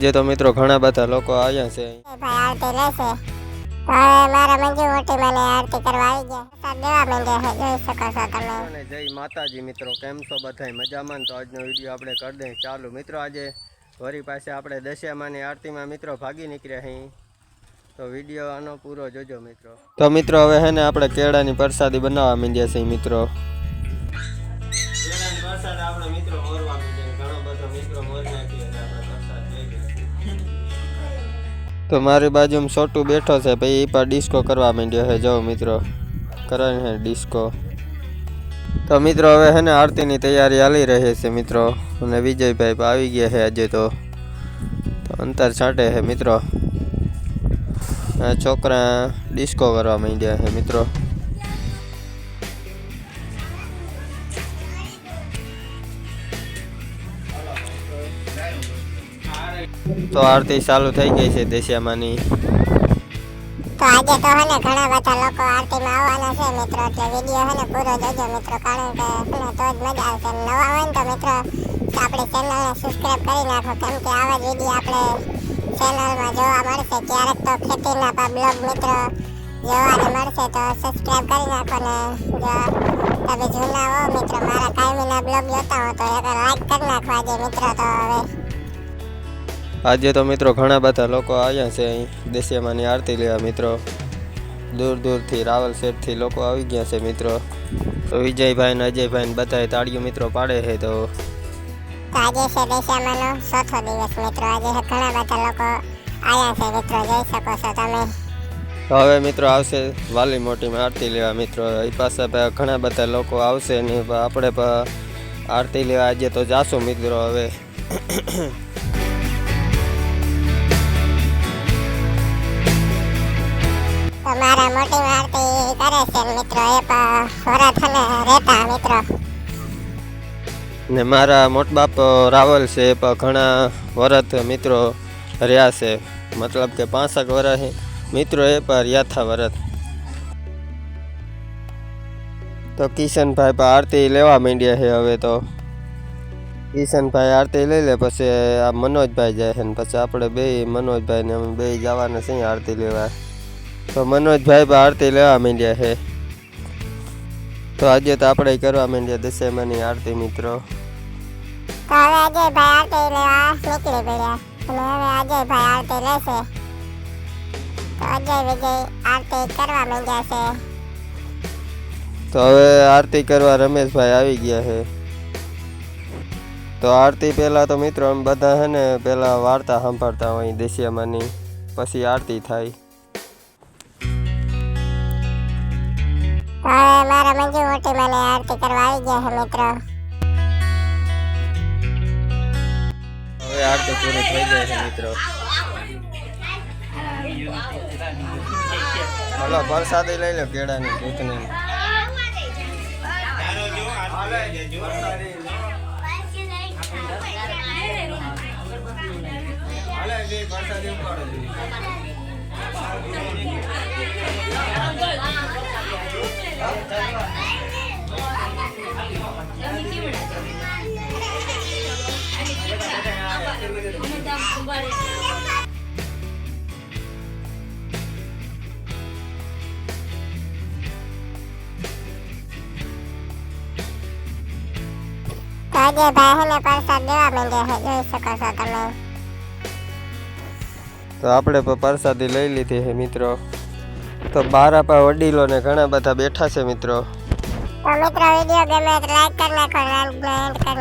જે તો મિત્રો ઘણા બધા લોકો આવ્યા છે ભાઈ આરતી લેશે તો હવે મારા મંજુ મોટી મને આરતી કરવા આવી ગયા દેવા માંડ્યા છે, જોઈ શકો છો તમે. અને જય માતાજી મિત્રો, કેમ છો બધાય મજામાં? તો આજનો વિડીયો આપણે કરી દઈએ ચાલુ. મિત્રો આજે વરી પાસે આપણે દશમાની આરતીમાં મિત્રો ભાગી નીકળ્યા અહીં, તો વિડીયો આનો પૂરો જોજો મિત્રો. તો મિત્રો હવે હે ને આપણે કેળાની પ્રસાદી બનાવવા માંડ્યા છીએ મિત્રો. કેળાની પ્રસાદ આપણે મિત્રો મોરવા માંડ્યા, ઘણો બધો મિત્રો મોર નાખીએ એટલે આપણે પ્રસાદ લઈ ગયા. તો મારી બાજુમાં છોટું બેઠો છે, ભાઈ એ પણ ડિસ્કો કરવા માંડ્યો છે. જો મિત્રો કરે છે ડિસ્કો. તો મિત્રો હવે હે ને આરતીની તૈયારી હાલી રહી છે મિત્રો, અને વિજયભાઈ પણ આવી ગયા છે આજે. તો અંતર છાંટે છે મિત્રો, છોકરા ડિસ્કો કરવા માંડ્યા છે મિત્રો. તો આરતી ચાલુ થઈ ગઈ છે દેશિયામાંની. તો આજે તો હે ને ઘણા બધા લોકો આરતીમાં આવવાના છે મિત્રો, એટલે વિડીયો હે ને પૂરો જોજો મિત્રો, કારણ કે હે ને તો જ મજા આવશે. નવા હોય ને તો મિત્રો આપણી ચેનલને સબસ્ક્રાઇબ કરી નાખો, કેમ કે આવા જ વિડીયો આપણે ચેનલમાં જોવા મળશે. ક્યારેક તો ખેતીના પણ બ્લોગ મિત્રો જોવાને મળશે, તો સબસ્ક્રાઇબ કરી નાખો. ને જો તમે જૂના હો મિત્રો, મારા કાયમીના બ્લોગ જોતા હો તો એક લાઈક કરી નાખો આજે મિત્રો. તો હવે આજે તો મિત્રો ઘણા બધા લોકો આવ્યા છે અહીં દેશિયામાંની આરતી લેવા મિત્રો. દૂર દૂરથી રાવલ શેઠથી લોકો આવી ગયા છે મિત્રો. તો વિજયભાઈ ને અજયભાઈ ને બધાએ તાળીઓ મિત્રો પાડે છે. તો આજે છે દેશિયામાંનો ચોથો દિવસ મિત્રો. આજે ઘણા બધા લોકો આવ્યા છે મિત્રો, જોઈ શકો છો તમે. તો હવે મિત્રો આવશે વાલી મોટીમાં આરતી લેવા મિત્રો. એ પાસે ઘણા બધા લોકો આવશે ને આપણે પણ આરતી લેવા આજે તો જાશું મિત્રો. હવે મારા મોટી આરતી કરે છે મિત્રો, એ પણ વરત અને રહેતા મિત્રો. ને મારા મોટ બાપ રાવલ છે એ પણ ઘણા વરત મિત્રો રહ્યા છે, મતલબ કે 65 વર્ષ મિત્રો એ પણ રહ્યા હતા વરત. તો કિશનભાઈ પણ આરતી લેવા માંડ્યા છે. હવે તો કિશનભાઈ આરતી લઈ લે, પછી આ મનોજભાઈ જાય છે, ને પછી આપણે બે મનોજભાઈ ને અમે બે જવાના છીએ આરતી લેવા. તો મનોજભાઈ પણ આરતી લેવા માંડ્યા છે. તો આજે તો આપણે કરવા માંડ્યા દશમાની આરતી મિત્રો. તો હવે અજયભાઈ આરતી લેવા નીકળી પડ્યા, અને હવે અજયભાઈ આરતી લેશે. તો અજય વિજય આરતી કરવા માંડ્યા છે. તો હવે આરતી કરવા રમેશભાઈ આવી ગયા છે. તો આરતી પહેલાં તો મિત્રો અમે બધા છે ને પહેલાં વાર્તા સાંભળતા હોય દેશિયામાંની, પછી આરતી થાય. હવે મારા મંજુ મોટી મને આરતી કરવા આવી ગયા છે મિત્રો. હવે આરતી પૂરી થઈ જાય છે મિત્રો. હલો પ્રસાદી લઈ લો કેળાની દૂધની. તો અજયભાઈ હે ને પ્રસાદ દેવા માંડ્યા છે, જોઈ શકો છો તમે. તો આપણે પણ પ્રસાદી લઈ લીધી છે મિત્રો. તો બારા પા વડીલો ને ઘણા બધા બેઠા છે મિત્રો. તો મિત્રો વિડીયો ગમે તો લાઈક કરી નાખો, એન્ડ કરી